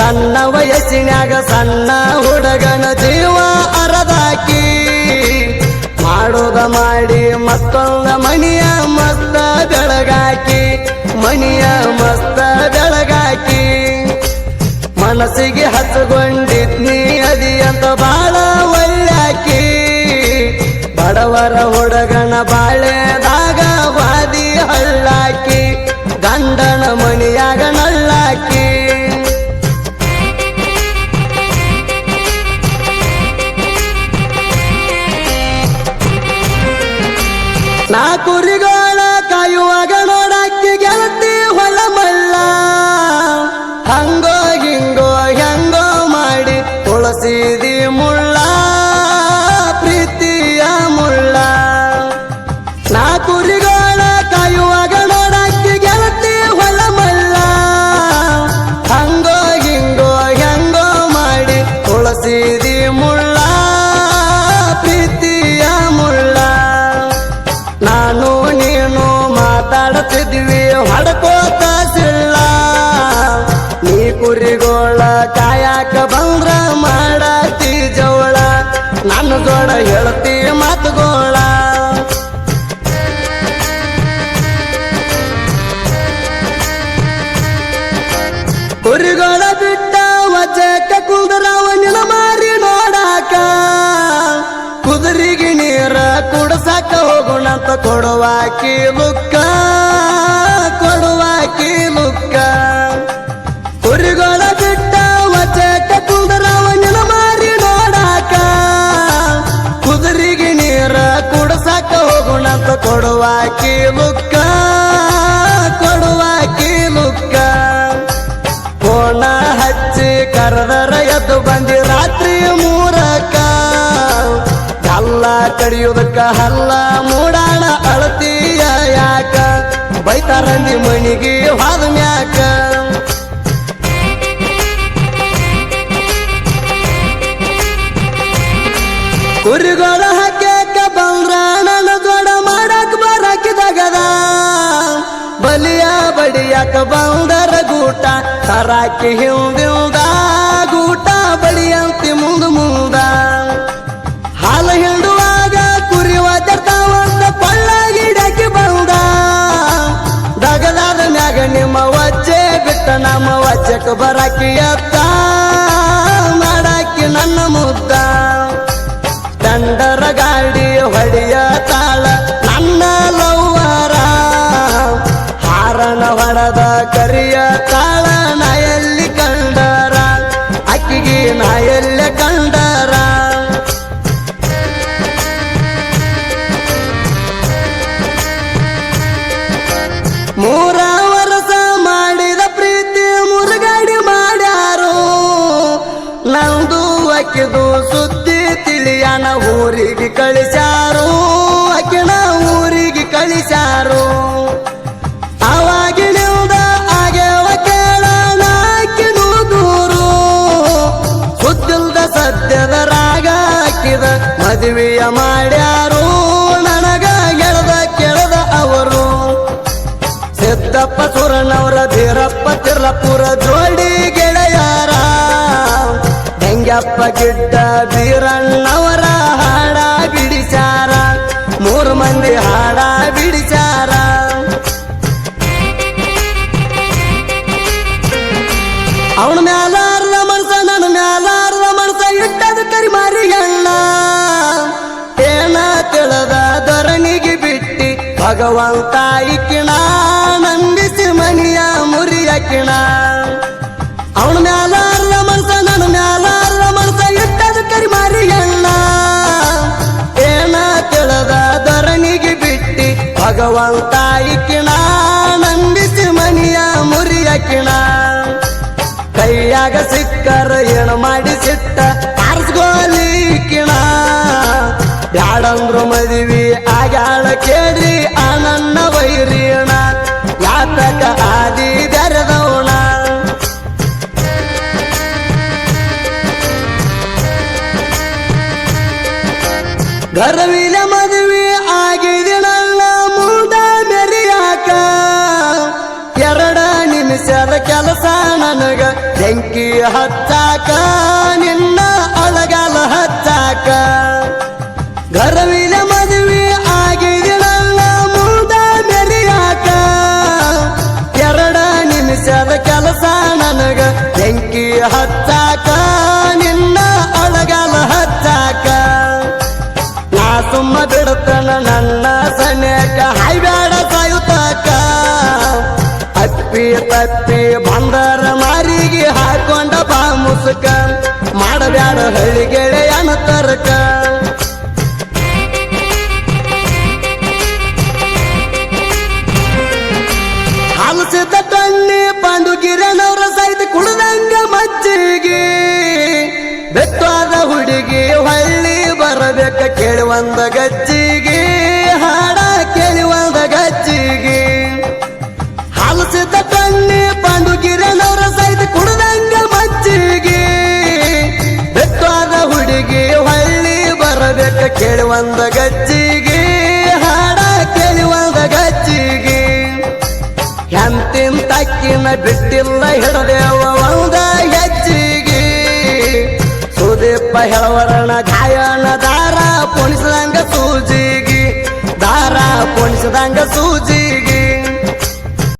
ಸಣ್ಣ ವಯಸ್ಸಿನಾಗ ಸಣ್ಣ ಹುಡುಗನ ಜೀವ ಅರದಾಕಿ ಮಾಡೋದ ಮಾಡಿ ಮತ್ತೊಂದ ಮಣಿಯ ಮಸ್ತ ಬೆಳಗಾಕಿ ಮಣಿಯ ಮಸ್ತ ಬೆಳಗಾಕಿ ಮನಸ್ಸಿಗೆ ಹಚ್ಚಗೊಂಡಿದ್ನಿ ಅದಿ ಅಂತ ಬಾಳ ಒಳ್ಳ್ಯಾಕಿ ಬಡವರ ಹುಡುಗನ ಬಾಳೆದಾಗ ವಾದಿ ಹಳ್ಳಾಕಿ ಗಂಡನ ಮಣಿಯಾಗ ನಳ್ಳಾಕಿ ನಾ ಕುರಿಗಳ ಕಾಯುವಾಗ ನೋಡಾಕಿ ಗೆಳತಿ ಹೊಲ ಮಲ್ಲ ಹಂಗೋ ಹಿಂಗೋ ಹೆಂಗೋ ಮಾಡಿ ತುಳಸಿದಿ ಮುಳ್ಳ ಪ್ರೀತಿಯ ಮುಳ್ಳ ನಾ ಕುರಿಗಳ ಕಾಯುವಾಗ ನೋಡಾಕಿ ಗೆಳತಿ ಹೊಲ ಮಲ್ಲ ಹಂಗೋ ಹಿಂಗೋ ಹೆಂಗೋ ಮಾಡಿ ತುಳಸಿದಿ ಮುಳ್ಳ ಪ್ರೀತಿಯ ಮುಳ್ಳ ನಾನು ನೀನು ಮಾತಾಡುತ್ತಿದ್ವಿ ಹೊಡ್ಕೋತ ಸಿಳ್ಳ ನೀ ಕುರಿಗೋಳ ಕಾಯಕ ಬಂದ್ರ ಮಾಡತಿ ಜವಳ ನನ್ನ ಜೋಡ ಹೇಳ್ತಿ ಮಾತುಗೋಳ ಕುರಿಗೋಳ ಬಿಟ್ಟ ವಜಕ ಕುಂದರವ ನಿನ ಮಾರಿ ನೋಡಾಕ ಕುದುರಿಗೆ ನೀರ ಕುಡಸಾಕ ಹೋಗೋಣಂತ ಕೊಡುವಾಕಿ ಲುಕ್ಕ ಕೊಡುವಾಕಿ ಲುಕ್ಕ ಕುರಿಗಳ ಬಿಟ್ಟ ವಚಕ ಕುಂದರವ ನಿನ ಮಾರಿ ನೋಡಾಕ ಕುದುರಿಗೆ ನೀರ ಕುಡಸಾಕ ಹೋಗೋಣಂತ ಕೊಡುವಾಕಿ ಲುಕ್ಕ ಕೊಡುವಾಕಿ ಲುಕ್ಕ ಕೋಣ ಹಚ್ಚಿ ಕರೆದರ ಎದ್ದು ಬಂದಿ ರಾತ್ರಿ ಮೂರಕ್ಕ ಹಲ್ಲ ಕಡಿಯುವುದಕ್ಕ ಹಲ್ಲ ಮೂಡಾಣ ಅಳತೀಯ ಯಾಕ ಬೈತಾರಂದಿ ಮಣಿಗೆ ಹಾದ ಮ್ಯಾಕ ಕುರಿಗಳ ಹಾಕ್ಯಾಕ ಬಂದ್ರ ನನ್ನ ಜೋಡ ಮಾಡಕ್ ಬರಾಕಿದಾಗದ ಬಲಿಯ ಬಡಿಯಾಕ ಬಂದರ ಗೂಟ ತರಾಕಿ ಹಿಂದಿಂದ ಗೂಟ ಬಡಿಯಂತಿ ಮುಂದ ಮುಂದ ಹಾಲು ಹಿಂಡುವಾಗ ಕುರಿ ಒದರ್ತಾವಂತ ಕೊಳ್ಳಗಿಡಕ್ಕೆ ಬಂದ ದಗದಾದ ಮ್ಯಾಗ ನಿಮ್ಮ ವಜ್ಜೆ ಬಿಟ್ಟ ನಮ್ಮ ವಜ್ಜಕ್ಕೆ ಬರಾಕಿ ಎತ್ತ ಮಾಡಾಕಿ ನನ್ನ ಮುದ್ದ ತಂಡರ ಗಾಡಿ ಹೊಡೆಯ ತಾಳ ನನ್ನ ಲವ್ವರ ಹಾರನ ಹೊಡೆದ ಕರಿಯ ತಾಳ ನಾ ಎಲ್ಲಿ ಕಂಡರ ಅಕ್ಕಿಗೆ ನಾ ಎಲ್ಲೆ ಕಂಡರ ಮೂರ ವರ್ಷ ಮಾಡಿದ ಪ್ರೀತಿ ಮುರುಗಾಡಿ ಮಾಡ್ಯಾರು ನಂದು ಅಕ್ಕಿದು ಸುದ್ದಿ ತಿಳಿಯನ ಊರಿಗೆ ಕಳಿಸ್ಯಾರು ಅಕ್ಕಿನ ಊರಿಗೆ ಕಳಿಸ್ಯಾರು ಅವಾಗಿನಿಂದ ಆಗ್ಯವ ಕೇಳಣ ಅಕ್ಕಿದು ದೂರು ಸುದ್ದಿಲ್ದ ಸದ್ಯದ ರಾಗ ಅಕ್ಕಿದ ಮದುವೆಯ ಮಾಡ್ಯಾರು ನನಗ ಗೆಳದ ಕೇಳದ ಅವರು ಸಿದ್ದಪ್ಪ ಸುರನವರ ಧೀರಪ್ಪ ತಿರ್ಲಪುರ ಜೋಡಿ ಗೆಳೆಯಾರ ಡೆಂಗ್ಯಪ್ಪ ಗಿಡ್ಡ ಬೀರಣ್ಣವರ ಹಾಡ ಬಿಡಿಸ್ಯಾರ 3 ಮಂದಿ ಹಾಡ ಬಿಡಿಸ್ಯಾರ ಅವನ ಮ್ಯಾಲಾರದ ಮನಸ ನನ್ನ ಮ್ಯಾಲಾರದ ಮನಸ ಇಟ್ಟದ ಕರಿ ಮಾರಿಗಣ್ಣ ಏನ ತಿಳದ ಧರಣಿಗೆ ಬಿಟ್ಟಿ ಭಗವಂತ ಇಕ್ಕಿಣ ನಂಬಿಸಿ ಮನಿಯ ಮುರಿಯಕಿಣ ಅವನ ಮ್ಯಾಲಾರದ ಮನಸ ನನ್ನ ಮ್ಯಾಲಾರದ ಮನಸ ಇಟ್ಟದ ಕರಿ ಮಾರಿಗಣ್ಣ ಏನ ತಿಳದ ಧರಣಿಗೆ ಬಿಟ್ಟಿ ಭಗವಂತ ಇಕ್ಕಿಣ ನಂಬಿಸಿ ಮನಿಯ ಮುರಿಯಕಿಣ ಕೈಯಾಗ ಸಿಕ್ಕರ ಏನು ಮಾಡಿ ಸಿಟ್ಟ ಆರಿಸ್ಗೋಲಿಕ್ಕಿಣ ಬ್ಯಾಡಂದ್ರು ಮದುವೆ ಆಗ್ಯಾಳ ಕೇಳ್ರಿ ಆ ನನ್ನ ವೈರಿಣ ಯಾತಕ ಆದಿ ಬೆರೆದವಣ ಗರ್ವಿಲ ಮದುವೆ ಆಗಿದೆ ನನ್ನ ಮುಂದ ಮೆರಿಯಾಕ 2 ನಿಮಿಷ ನಿಮಿಷದ ಕೆಲಸ ನನಗ ಬೆಂಕಿ ಹಚ್ಚಾಕ ನಿನ್ನ ಅಳಗಾಲ ಹಚ್ಚಾಕ ಗರವಿನ ಮದುವೆ ಆಗಿದೆ ನನ್ನ ಮುಂದ ಮೆರಿಯಾಕ 2 ನಿಮಿಷದ ಕೆಲಸ ನನಗ ಬೆಂಕಿ ಹಚ್ಚಾಕ ನಿನ್ನ ಅಳಗಾಲ ಹಚ್ಚಾಕ ನಾ ಸುಮ್ಮ ಬಿಡ್ತನ ನನ್ನ ಸನ್ಯಾಕ ಹಾಯ್ಬ್ಯಾಡ ಸಾಯುತ್ತಾಕ ಅಪ್ಪಿ ತಪ್ಪಿ ಬಂದರ ಮಾರಿಗೆ ಹಾಕೊಂಡ ಬಾ ಮುಸುಕ ಮಾಡಬ್ಯಾಡ ಹಳ್ಳಿಗೆಳೆಯನ ತರ್ಕ ಹಲಸಿದ ಕಣ್ಣಿ ಪಾಂಡುಗಿರನವರ ಸಹಿತ ಕುಡ್ದಂಗ ಮಜ್ಜಿಗೆ ಬೆಟ್ಟಾದ ಹುಡುಗಿ ಹಳ್ಳಿ ಬರಬೇಕ ಕೇಳಿ ಒಂದ ಗಜ್ಜಿಗೆ ಹಾಡ ಕೇಳಿ ಒಂದ ಗಜ್ಜಿಗೆ ಹಲಸಿದ ಕಣ್ಣಿ ಪಾಂಡುಗಿರನವರ ಸಹಿತ ಕುಡ್ದಂಗ ಮಜ್ಜಿಗೆ ಬೆಟ್ಟಾದ ಹುಡುಗಿ ಹಳ್ಳಿ ಬರಬೇಕ ಕೇಳಿ ಒಂದ ಗಜ್ಜಿಗೆ ಹಾಡ ಕೇಳಿ ಒಂದ ಗಜ್ಜಿಗೆ ಎಂತಿನ ತಕ್ಕಿನ ಬಿಟ್ಟಿಲ್ಲ ಹಿಡದೇವ ಒಂದ ಹೆಜ್ಜಿಗೆ ಸುದೀಪ ಹೇಳವರಣ ಗಾಯನ ದಾರ ಪೊಣಿಸದಂಗ ಸೂಜಿಗೆ ದಾರ ಪೊಣಿಸದಂಗ ಸೂಜಿಗೆ